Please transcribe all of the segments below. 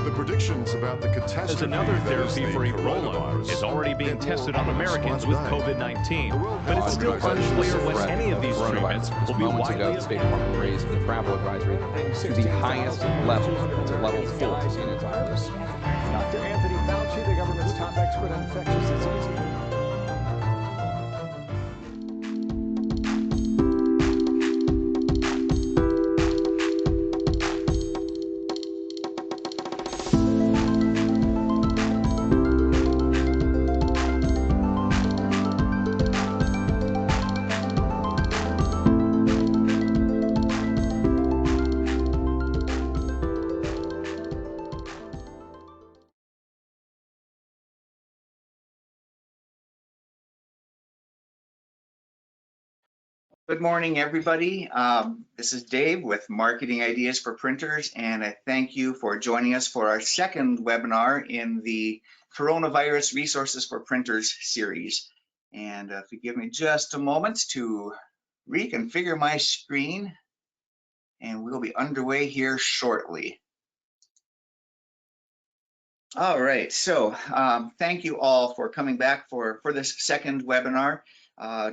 The predictions about the catastrophe As another therapy for Ebola is already being tested on Americans with COVID-19, but it's still unclear when any of these treatments will be widely available. The State Department raised the travel advisory to the highest level, to level 4. Dr. Anthony Fauci, the government's top expert on infectious diseases. Good morning, everybody. This is Dave with Marketing Ideas for Printers, and I thank you for joining us for our second webinar in the Coronavirus Resources for Printers series. And if you give me just a moment to reconfigure my screen, and we'll be underway here shortly. All right, so thank you all for coming back for this second webinar.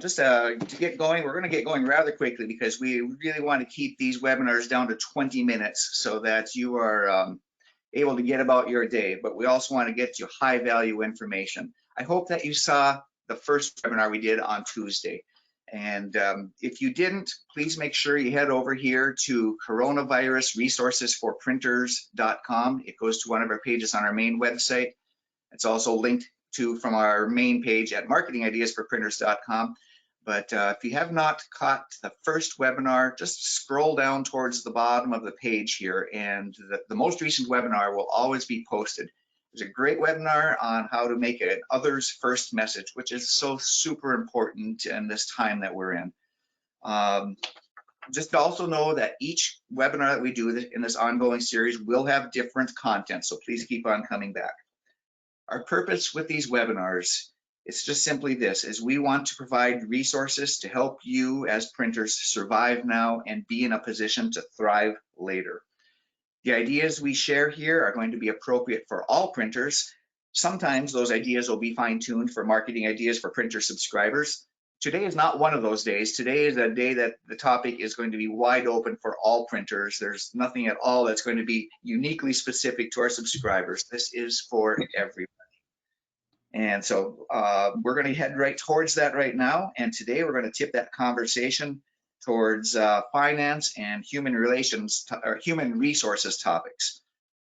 Just to get going, we're going to get going rather quickly because we really want to keep these webinars down to 20 minutes so that you are able to get about your day, but we also want to get you high value information. I hope that you saw the first webinar we did on Tuesday. And if you didn't, please make sure you head over here to coronavirusresourcesforprinters.com. It goes to one of our pages on our main website. It's also linked to from our main page at marketingideasforprinters.com. But if you have not caught the first webinar, just scroll down towards the bottom of the page here, and the most recent webinar will always be posted. There's a great webinar on how to make an others first message, which is so super important in this time that we're in. Just to also know that each webinar that we do in this ongoing series will have different content, so please keep on coming back. Our purpose with these webinars is just simply this, is we want to provide resources to help you as printers survive now and be in a position to thrive later. The ideas we share here are going to be appropriate for all printers. Sometimes those ideas will be fine-tuned for Marketing Ideas for Printer subscribers. Today is not one of those days. Today is a day that the topic is going to be wide open for all printers. There's nothing at all that's going to be uniquely specific to our subscribers. This is for everybody. And so we're going to head right towards that right now. And today we're going to tip that conversation towards finance and human relations or human resources topics.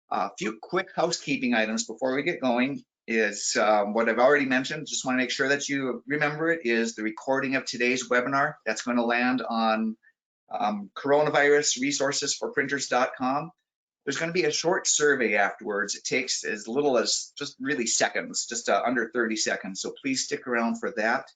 A few quick housekeeping items before we get going is what I've already mentioned. Just want to make sure that you remember it is the recording of today's webinar. That's going to land on coronavirusresourcesforprinters.com. There's going to be a short survey afterwards. It takes as little as just really seconds, just under 30 seconds. So please stick around for that.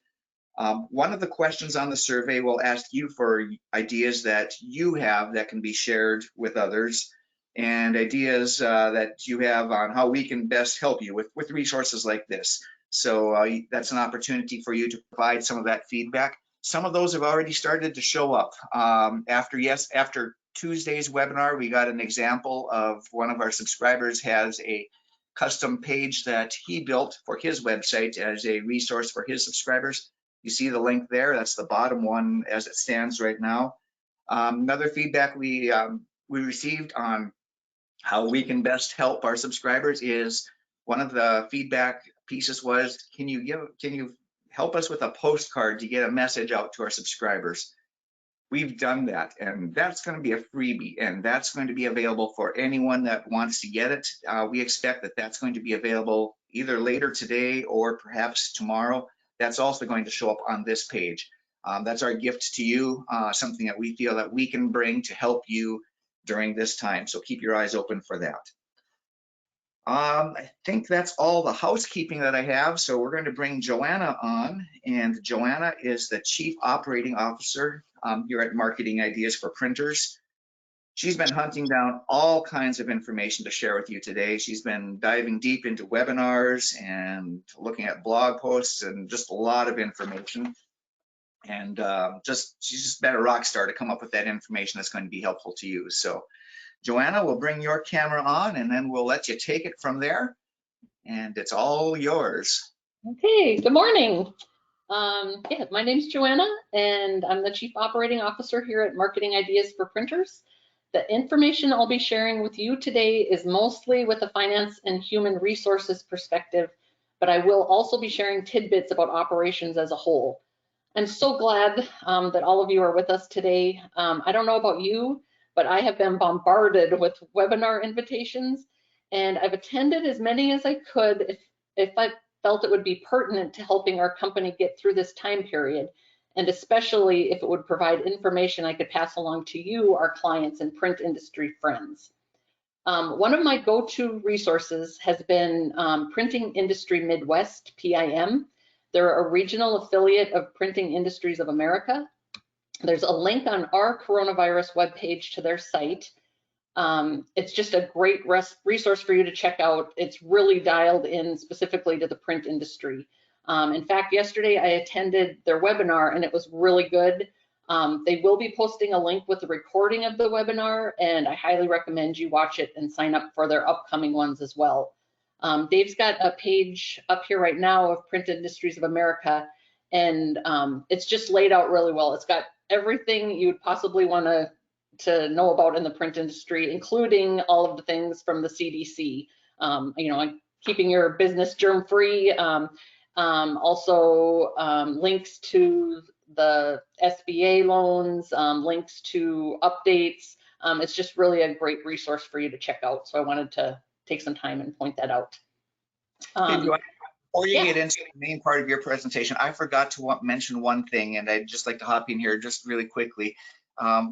One of the questions on the survey will ask you for ideas that you have that can be shared with others, and ideas that you have on how we can best help you with resources like this. So that's an opportunity for you to provide some of that feedback. Some of those have already started to show up. After Tuesday's webinar, we got an example of one of our subscribers has a custom page that he built for his website as a resource for his subscribers. You see the link there. That's the bottom one as it stands right now. Another feedback we received on how we can best help our subscribers is one of the feedback pieces was, can you help us with a postcard to get a message out to our subscribers? We've done that, and that's going to be a freebie, and that's going to be available for anyone that wants to get it. We expect that that's going to be available either later today or perhaps tomorrow. That's also going to show up on this page. That's our gift to you, something that we feel that we can bring to help you during this time. So keep your eyes open for that. I think that's all the housekeeping that I have. So we're going to bring Joanna on, and Joanna is the Chief Operating Officer here at Marketing Ideas for Printers. She's been hunting down all kinds of information to share with you today. She's been diving deep into webinars and looking at blog posts and just a lot of information. And she's just been a rock star to come up with that information that's going to be helpful to you. So Joanna, we'll bring your camera on and then we'll let you take it from there. And it's all yours. Okay, good morning. Yeah, my name's Joanna and I'm the Chief Operating Officer here at Marketing Ideas for Printers. The information I'll be sharing with you today is mostly with a finance and human resources perspective, but I will also be sharing tidbits about operations as a whole. I'm so glad that all of you are with us today. I don't know about you, but I have been bombarded with webinar invitations, and I've attended as many as I could if I felt it would be pertinent to helping our company get through this time period, and especially if it would provide information I could pass along to you, our clients and print industry friends. One of my go-to resources has been Printing Industry Midwest, PIM. They're a regional affiliate of Printing Industries of America. There's a link on our coronavirus webpage to their site. It's just a great resource for you to check out. It's really dialed in specifically to the print industry. In fact, yesterday I attended their webinar and it was really good. They will be posting a link with the recording of the webinar, and I highly recommend you watch it and sign up for their upcoming ones as well. Dave's got a page up here right now of Print Industries of America, and it's just laid out really well. It's got everything you'd possibly want to know about in the print industry, including all of the things from the CDC, you know, like keeping your business germ-free, also links to the SBA loans, links to updates. It's just really a great resource for you to check out. So I wanted to take some time and point that out. Before you get into the main part of your presentation, I forgot to mention one thing, and I'd just like to hop in here just really quickly.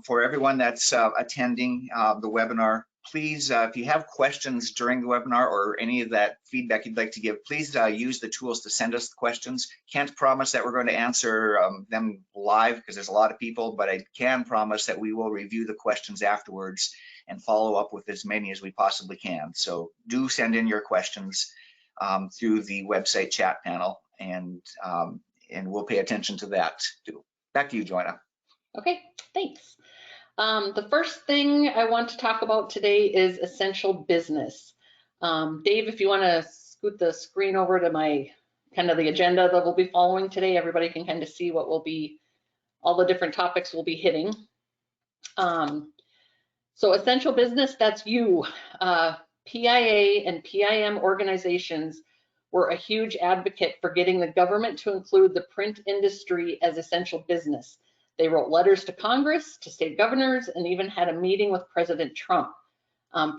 For everyone that's attending the webinar, please, if you have questions during the webinar or any of that feedback you'd like to give, please use the tools to send us the questions. Can't promise that we're going to answer them live because there's a lot of people, but I can promise that we will review the questions afterwards and follow up with as many as we possibly can. So do send in your questions through the website chat panel, and we'll pay attention to that too. Back to you, Joanna. Okay, thanks. The first thing I want to talk about today is essential business. Dave, if you want to scoot the screen over to my kind of the agenda that we'll be following today, everybody can kind of see what will be, all the different topics we'll be hitting. So essential business, that's you. PIA and PIM organizations were a huge advocate for getting the government to include the print industry as essential business. They wrote letters to Congress, to state governors, and even had a meeting with President Trump.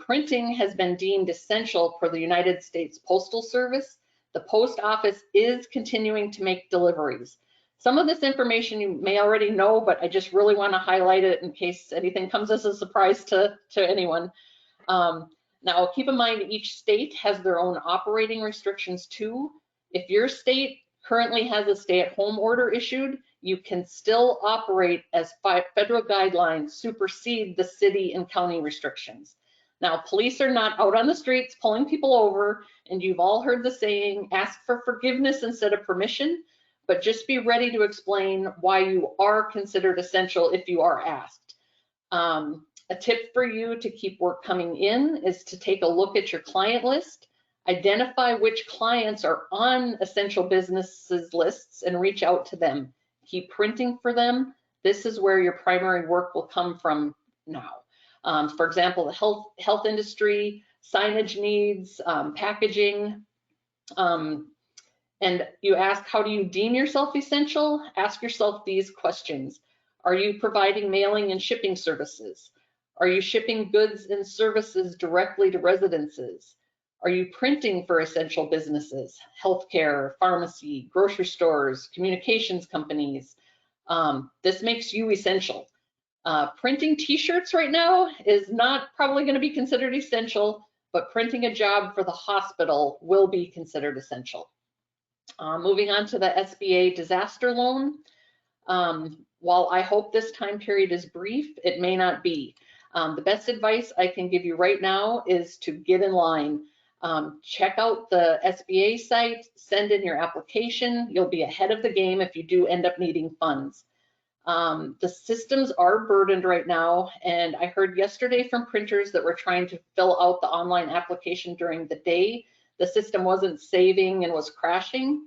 Printing has been deemed essential for the United States Postal Service. The post office is continuing to make deliveries. Some of this information you may already know, but I just really want to highlight it in case anything comes as a surprise to anyone. Now, keep in mind, each state has their own operating restrictions too. If your state currently has a stay-at-home order issued, you can still operate as federal guidelines supersede the city and county restrictions. Now, police are not out on the streets pulling people over, and you've all heard the saying, ask for forgiveness instead of permission, but just be ready to explain why you are considered essential if you are asked. A tip for you to keep work coming in is to take a look at your client list, identify which clients are on essential businesses lists and reach out to them. Keep printing for them. This is where your primary work will come from now. For example, the health industry, signage needs, packaging. And you ask, how do you deem yourself essential? Ask yourself these questions. Are you providing mailing and shipping services? Are you shipping goods and services directly to residences? Are you printing for essential businesses, healthcare, pharmacy, grocery stores, communications companies? This makes you essential. Printing t-shirts right now is not probably going to be considered essential, but printing a job for the hospital will be considered essential. Moving on to the SBA disaster loan. While I hope this time period is brief, it may not be. The best advice I can give you right now is to get in line. Check out the SBA site, send in your application. You'll be ahead of the game if you do end up needing funds. The systems are burdened right now, and I heard yesterday from printers that were trying to fill out the online application during the day. The system wasn't saving and was crashing,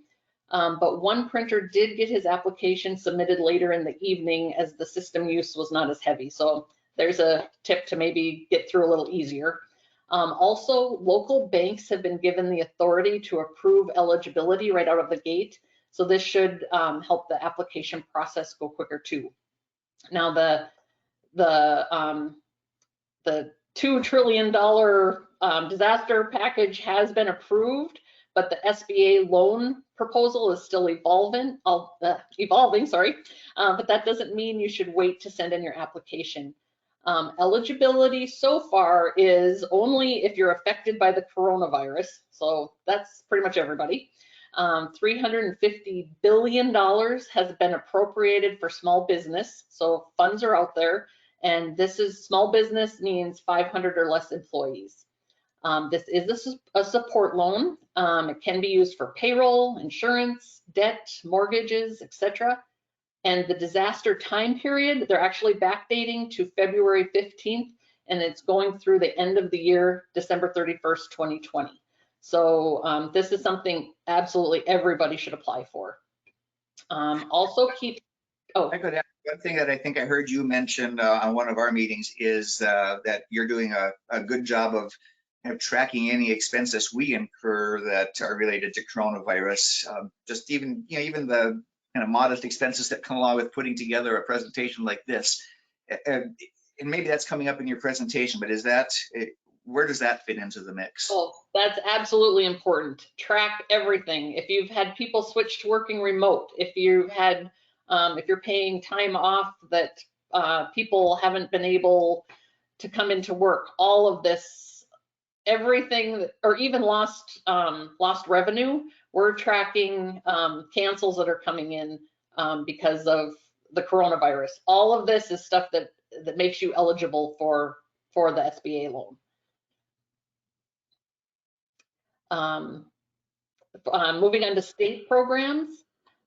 but one printer did get his application submitted later in the evening as the system use was not as heavy. So there's a tip to maybe get through a little easier. Also, local banks have been given the authority to approve eligibility right out of the gate. So this should help the application process go quicker too. Now the $2 trillion disaster package has been approved, but the SBA loan proposal is still evolving, sorry. But that doesn't mean you should wait to send in your application. Eligibility so far is only if you're affected by the coronavirus. So that's pretty much everybody. $350 billion has been appropriated for small business. So funds are out there, and this is small business means 500 or less employees. This is a support loan. It can be used for payroll, insurance, debt, mortgages, etc. And the disaster time period, they're actually backdating to February 15th, and it's going through the end of the year, December 31st, 2020. So this is something absolutely everybody should apply for. Also keep, I could add one thing that I think I heard you mention on one of our meetings is that you're doing a good job of tracking any expenses we incur that are related to coronavirus. Just even the kind of modest expenses that come along with putting together a presentation like this. And maybe that's coming up in your presentation, but where does that fit into the mix? Oh, that's absolutely important. Track everything. If you've had people switch to working remote, if you've had, if you're paying time off that people haven't been able to come into work, all of this, everything, or even lost revenue, we're tracking cancels that are coming in because of the coronavirus. All of this is stuff that makes you eligible for the SBA loan. Moving on to state programs,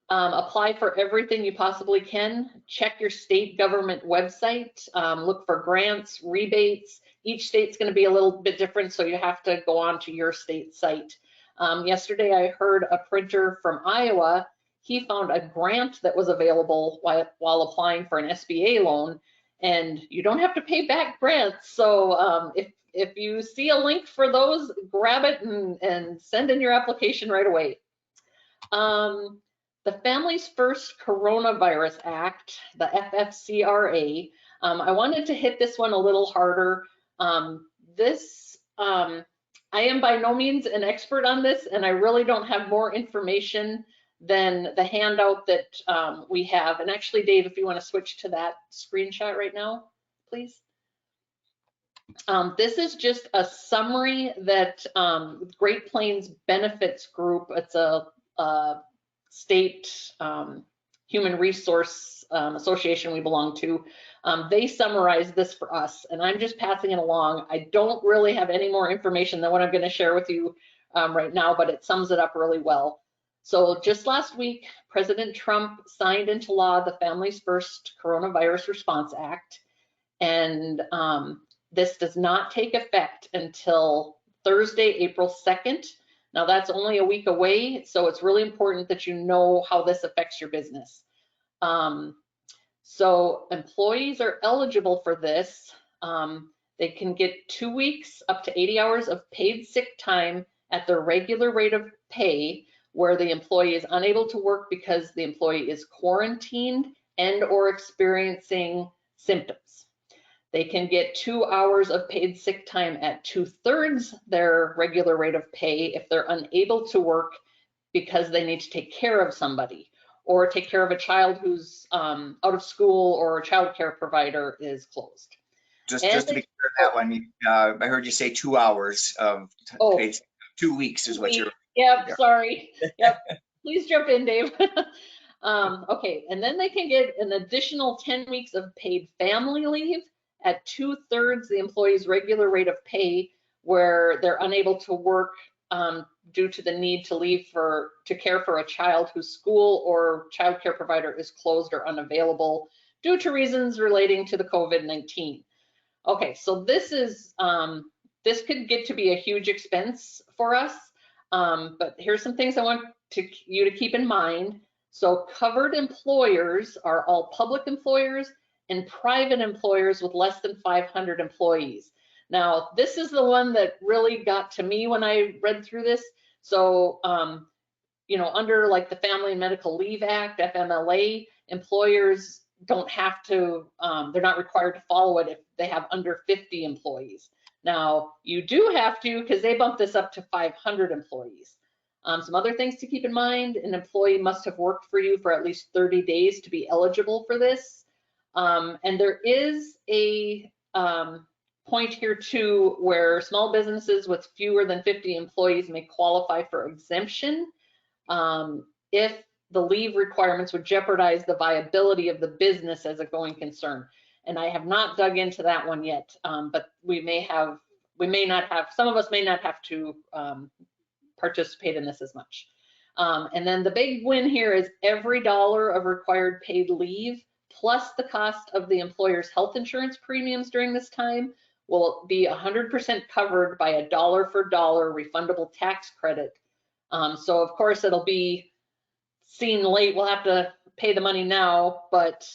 apply for everything you possibly can. Check your state government website, look for grants, rebates. Each state's going to be a little bit different, so you have to go on to your state site. Yesterday I heard a printer from Iowa, he found a grant that was available while applying for an SBA loan, and you don't have to pay back grants. So if you see a link for those, grab it and send in your application right away. The Families First Coronavirus Act, the FFCRA, I wanted to hit this one a little harder. I am by no means an expert on this, and I really don't have more information than the handout that we have. And actually, Dave, if you want to switch to that screenshot right now, please. This is just a summary that Great Plains Benefits Group, it's a state human resource association we belong to, they summarize this for us, and I'm just passing it along. I don't really have any more information than what I'm going to share with you right now, but it sums it up really well. So just last week, President Trump signed into law the Families First Coronavirus Response Act, and this does not take effect until Thursday, April 2nd. Now that's only a week away, so it's really important that you know how this affects your business. So employees are eligible for this. They can get 2 weeks up to 80 hours of paid sick time at their regular rate of pay where the employee is unable to work because the employee is quarantined and or experiencing symptoms. They can get 2 hours of paid sick time at 2/3 their regular rate of pay if they're unable to work because they need to take care of somebody or take care of a child who's out of school or a child care provider is closed. Just to be clear on that one, I heard you say 2 hours of paid, 2 weeks is what you're. Yep, sorry. Yep, please jump in, Dave. Okay, and then they can get an additional 10 weeks of paid family leave at 2/3 the employee's regular rate of pay where they're unable to work due to the need to leave to care for a child whose school or child care provider is closed or unavailable. due to reasons relating to the COVID-19. Okay, so this is, this could get to be a huge expense for us, but here's some things I want you to keep in mind. So covered employers are all public employers and private employers with less than 500 employees. Now, this is the one that really got to me when I read through this. So, you know, under like the Family and Medical Leave Act, FMLA, employers don't have to, they're not required to follow it if they have under 50 employees. Now, you do have to, because they bumped this up to 500 employees. Some other things to keep in mind: an employee must have worked for you for at least 30 days to be eligible for this. And there is a point here too, where small businesses with fewer than 50 employees may qualify for exemption if the leave requirements would jeopardize the viability of the business as a going concern. And I have not dug into that one yet, but we may not have, some of us may not have to participate in this as much. And then the big win here is every dollar of required paid leave plus the cost of the employer's health insurance premiums during this time will be 100% covered by a dollar for dollar refundable tax credit. So of course it'll be seen late, we'll have to pay the money now, but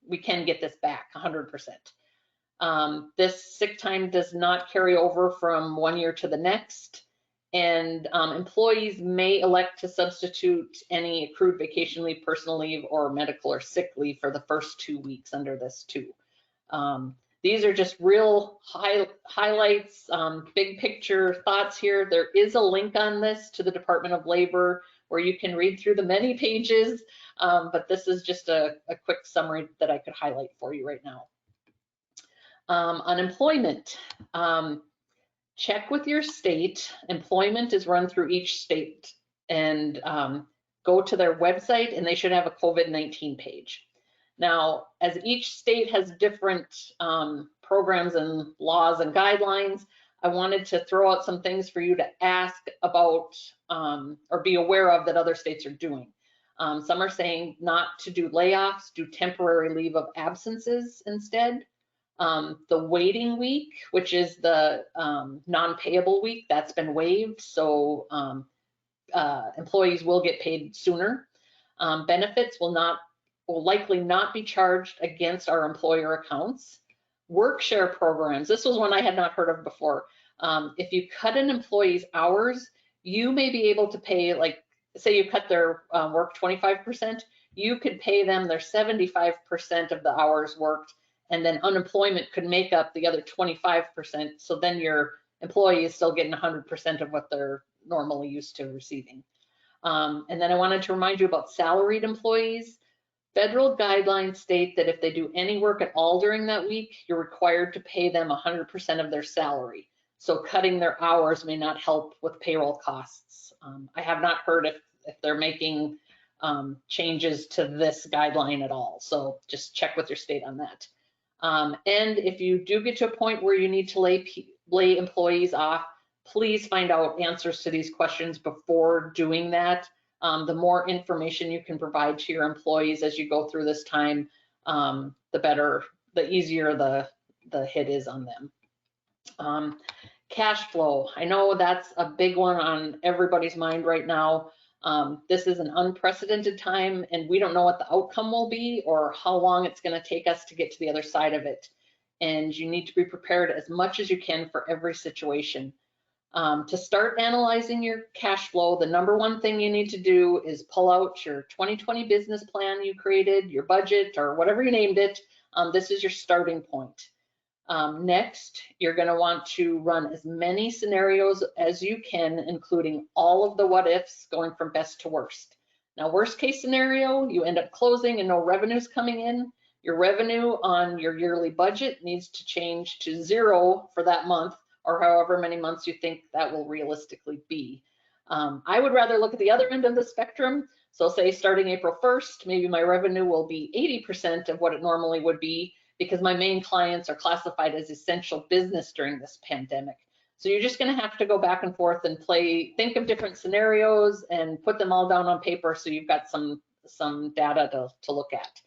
we can get this back 100%. This sick time does not carry over from 1 year to the next, and employees may elect to substitute any accrued vacation leave, personal leave, or medical or sick leave for the first 2 weeks under this too. These are just real highlights, big picture thoughts here. There is a link on this to the Department of Labor where you can read through the many pages, but this is just a quick summary that I could highlight for you right now. Unemployment. Check with your state. Employment is run through each state, and go to their website and they should have a COVID-19 page. Now, as each state has different programs and laws and guidelines, I wanted to throw out some things for you to ask about or be aware of that other states are doing. Some are saying not to do layoffs, do temporary leave of absences instead. The waiting week, which is the non-payable week, that's been waived, so employees will get paid sooner. Benefits will likely not be charged against our employer accounts. Work share programs, this was one I had not heard of before. If you cut an employee's hours, you may be able to pay, like, say you cut their work 25%, you could pay them their 75% of the hours worked, and then unemployment could make up the other 25%. So then your employee is still getting 100% of what they're normally used to receiving. And then I wanted to remind you about salaried employees. Federal guidelines state that if they do any work at all during that week, you're required to pay them 100% of their salary. So cutting their hours may not help with payroll costs. I have not heard if they're making changes to this guideline at all. So just check with your state on that. And if you do get to a point where you need to lay employees off, please find out answers to these questions before doing that. The more information you can provide to your employees as you go through this time, the better, the easier the hit is on them. Cash flow, I know that's a big one on everybody's mind right now. This is an unprecedented time, and we don't know what the outcome will be or how long it's going to take us to get to the other side of it. And you need to be prepared as much as you can for every situation. To start analyzing your cash flow, the number one thing you need to do is pull out your 2020 business plan you created, your budget, or whatever you named it. This is your starting point. Next, you're going to want to run as many scenarios as you can, including all of the what ifs, going from best to worst. Now, worst case scenario, you end up closing and no revenues coming in. Your revenue on your yearly budget needs to change to 0 for that month, or however many months you think that will realistically be. I would rather look at the other end of the spectrum. So say starting April 1st, maybe my revenue will be 80% of what it normally would be, because my main clients are classified as essential business during this pandemic. So you're just going to have to go back and forth and think of different scenarios and put them all down on paper so you've got some data to look at.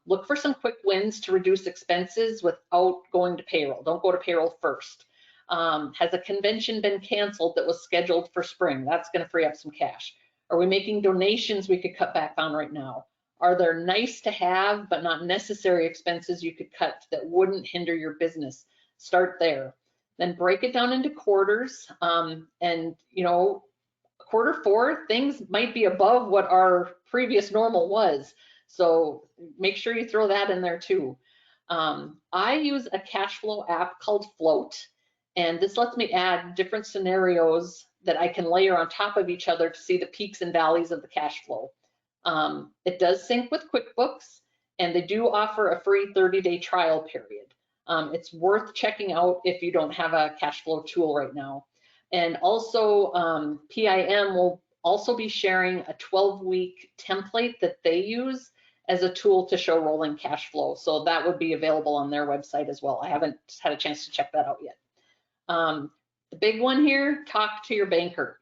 Look for some quick wins to reduce expenses without going to payroll. Don't go to payroll first. Has a convention been canceled that was scheduled for spring? That's going to free up some cash. Are we making donations we could cut back on right now? Are there nice to have but not necessary expenses you could cut that wouldn't hinder your business? Start there. Then break it down into quarters. And quarter 4, things might be above what our previous normal was. So make sure you throw that in there too. I use a cash flow app called Float, and this lets me add different scenarios that I can layer on top of each other to see the peaks and valleys of the cash flow. It does sync with QuickBooks, and they do offer a free 30-day trial period. It's worth checking out if you don't have a cash flow tool right now. And also, PIM will also be sharing a 12-week template that they use as a tool to show rolling cash flow. So that would be available on their website as well. I haven't had a chance to check that out yet. The big one here, talk to your banker.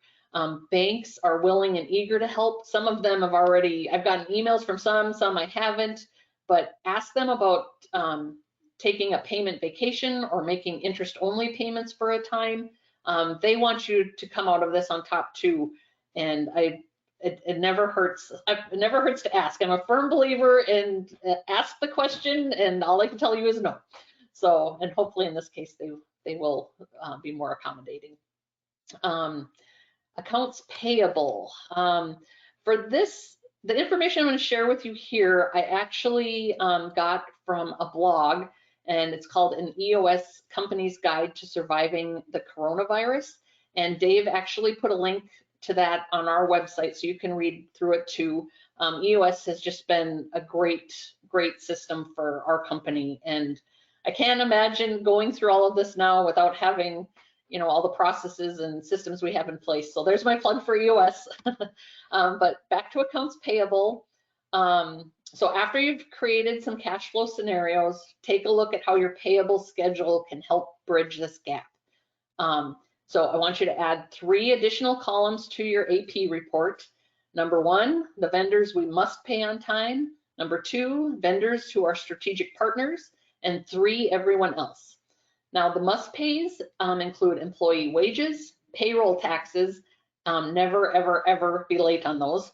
Banks are willing and eager to help. Some of them have already, I've gotten emails from some I haven't, but ask them about taking a payment vacation or making interest-only payments for a time. They want you to come out of this on top too. And it never hurts. It never hurts to ask. I'm a firm believer in ask the question, and all I can tell you is no. So, and hopefully in this case, they will be more accommodating. Accounts payable. For this, the information I'm going to share with you here, I actually got from a blog, and it's called An EOS Company's Guide to Surviving the Coronavirus. And Dave actually put a link to that on our website, so you can read through it too. EOS has just been a great system for our company, and I can't imagine going through all of this now without having, all the processes and systems we have in place. So there's my plug for EOS. But back to accounts payable. So after you've created some cash flow scenarios, take a look at how your payable schedule can help bridge this gap. So I want you to add 3 additional columns to your AP report. Number 1, the vendors we must pay on time. Number 2, vendors who are strategic partners. And 3, everyone else. Now the must pays include employee wages, payroll taxes, never, ever, ever be late on those,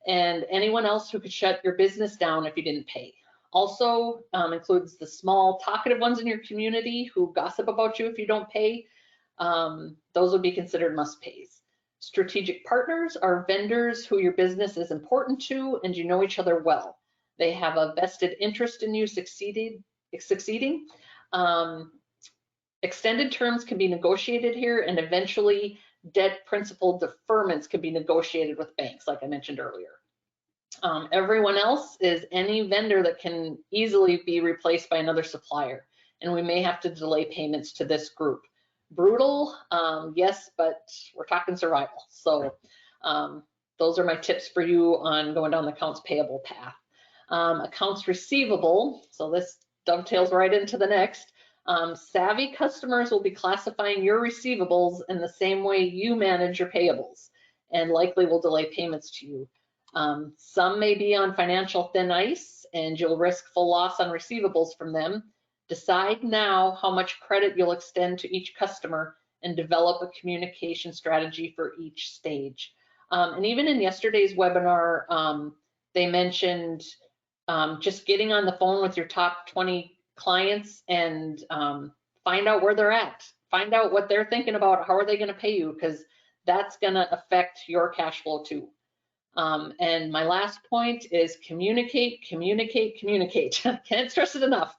and anyone else who could shut your business down if you didn't pay. Also includes the small talkative ones in your community who gossip about you if you don't pay. Those would be considered must pays. Strategic partners are vendors who your business is important to and you know each other well. They have a vested interest in you succeeding. Extended terms can be negotiated here, and eventually debt principal deferments can be negotiated with banks, like I mentioned earlier. Everyone else is any vendor that can easily be replaced by another supplier, and we may have to delay payments to this group. Brutal, yes, but we're talking survival. So those are my tips for you on going down the accounts payable path. Accounts receivable, so this dovetails right into the next. Savvy customers will be classifying your receivables in the same way you manage your payables, and likely will delay payments to you. Some may be on financial thin ice, and you'll risk full loss on receivables from them. Decide now how much credit you'll extend to each customer and develop a communication strategy for each stage. And even in yesterday's webinar, they mentioned just getting on the phone with your top 20 clients and find out where they're at, find out what they're thinking about, how are they going to pay you, because that's going to affect your cash flow too. And my last point is communicate. Can't stress it enough.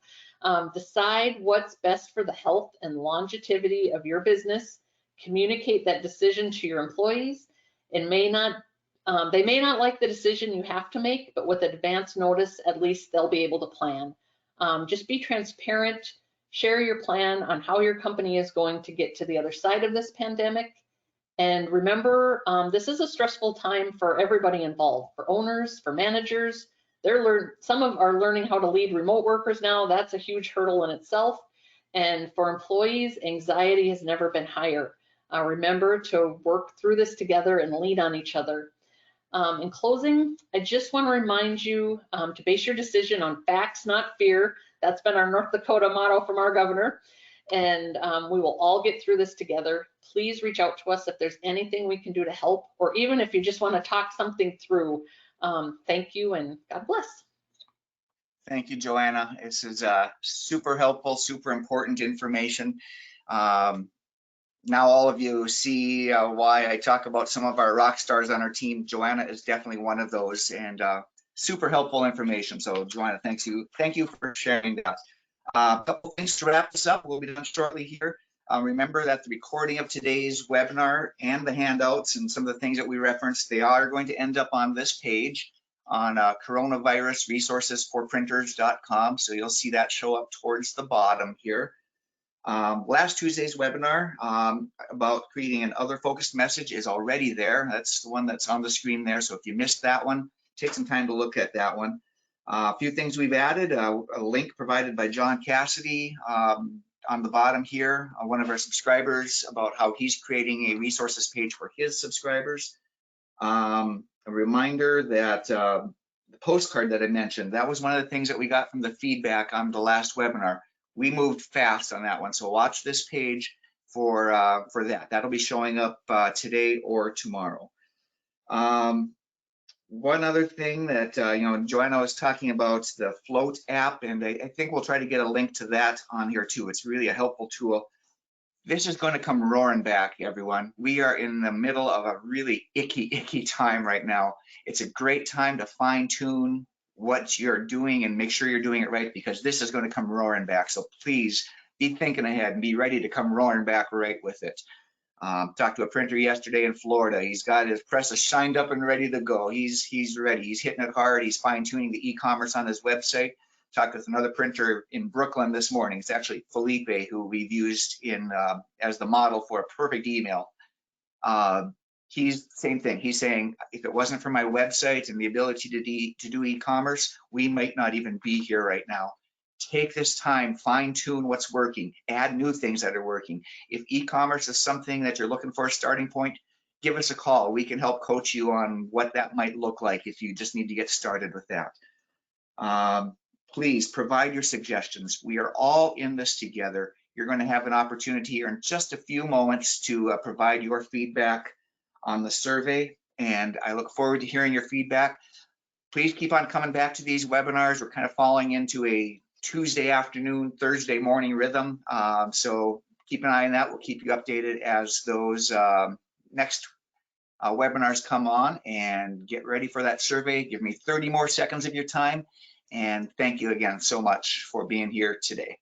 Decide what's best for the health and longevity of your business. Communicate that decision to your employees. They may not like the decision you have to make, but with advance notice, at least they'll be able to plan. Just be transparent, share your plan on how your company is going to get to the other side of this pandemic. And remember, this is a stressful time for everybody involved, for owners, for managers. Some are learning how to lead remote workers now. That's a huge hurdle in itself. And for employees, anxiety has never been higher. Remember to work through this together and lean on each other. In closing, I just want to remind you to base your decision on facts, not fear. That's been our North Dakota motto from our governor. And we will all get through this together. Please reach out to us if there's anything we can do to help, or even if you just want to talk something through. Thank you and God bless. Thank you, Joanna. This is super helpful, super important information. Now all of you see why I talk about some of our rock stars on our team. Joanna is definitely one of those, and super helpful information. So Joanna, thank you for sharing that. A couple things to wrap this up. We'll be done shortly here. Remember that the recording of today's webinar and the handouts and some of the things that we referenced, they are going to end up on this page on coronavirusresourcesforprinters.com. So you'll see that show up towards the bottom here. Last Tuesday's webinar about creating an other focused message is already there. That's the one that's on the screen there. So if you missed that one, take some time to look at that one. A few things we've added, a link provided by John Cassidy on the bottom here, one of our subscribers, about how he's creating a resources page for his subscribers. A reminder that the postcard that I mentioned, that was one of the things that we got from the feedback on the last webinar. We moved fast on that one, so watch this page for that. That'll be showing up today or tomorrow. One other thing that Joanna was talking about, the Float app, and I think we'll try to get a link to that on here too. It's really a helpful tool. This is going to come roaring back, everyone. We are in the middle of a really icky time right now. It's a great time to fine tune what you're doing and make sure you're doing it right, because this is going to come roaring back. So please be thinking ahead and be ready to come roaring back right with it. Talked to a printer yesterday in Florida. He's got his presses shined up and ready to go. He's ready. He's hitting it hard. He's fine tuning the e-commerce on his website. Talked with another printer in Brooklyn this morning. It's actually Felipe, who we've used in as the model for a perfect email. He's same thing. He's saying, if it wasn't for my website and the ability to do e-commerce, we might not even be here right now. Take this time, fine tune what's working, add new things that are working. If e-commerce is something that you're looking for a starting point, give us a call. We can help coach you on what that might look like if you just need to get started with that. Please provide your suggestions. We are all in this together. You're going to have an opportunity here in just a few moments to provide your feedback on the survey, and I look forward to hearing your feedback. Please keep on coming back to these webinars. We're kind of falling into a Tuesday afternoon, Thursday morning rhythm, so keep an eye on that. We'll keep you updated as those next webinars come on, and get ready for that survey. Give me 30 more seconds of your time, and thank you again so much for being here today.